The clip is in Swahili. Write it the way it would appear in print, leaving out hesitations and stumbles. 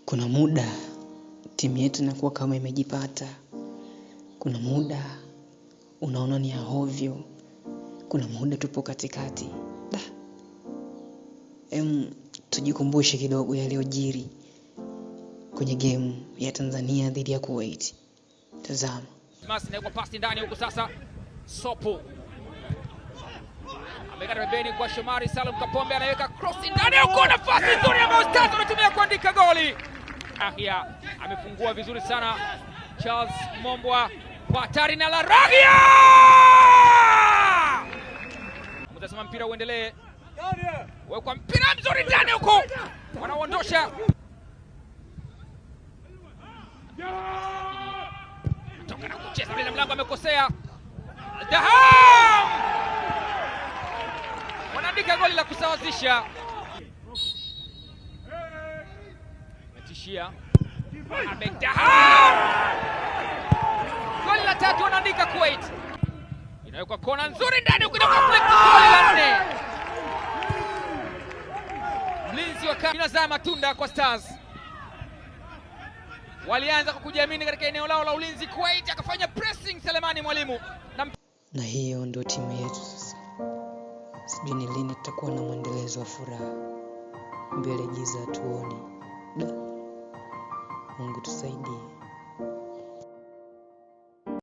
Kuna muda timu yetu inakuwa kama imejipata. Kuna muda unaona ni ya hovyo. Kuna muda tupo katikati. Tujikumbushe kidogo yaliyojiri kwenye game ya Tanzania dhidi ya Kuwait. Tazama. Masi na kwa pasi ndani huko sasa. Sopo amekata pembeni kwa Shomari Salum Kapombe, anaweka cross ndani huko, nafasi nzuri ambayo Stars wanatumia kuandika goli. Ahia amefungua vizuri sana. Charles Mombwa kwa hatari na Laragia. Mtazama mpira uendelee. Wekwa mpira mzuri ndani huko. Wanaondosha. Toka na kucheza bila mlango, amekosea. Daham! Wanaandika goli la kusawazisha. Metishia. Ahmed Daham! Goli la tatu wanaandika Kuwait. Inawekwa kona nzuri ndani huko, conflict goli la 4. Mlinzi wa kati inazaa matunda kwa Stars. Walianza kujiamini katika eneo lao la ulinzi. Kuwait akafanya pressing Selemani Mwalimu. Na hiyo ndio timu yetu sasa. Sijui ni lini tutakuwa na mwendelezo wa furaha. Mbele giza tuone. Mungu tusaidie.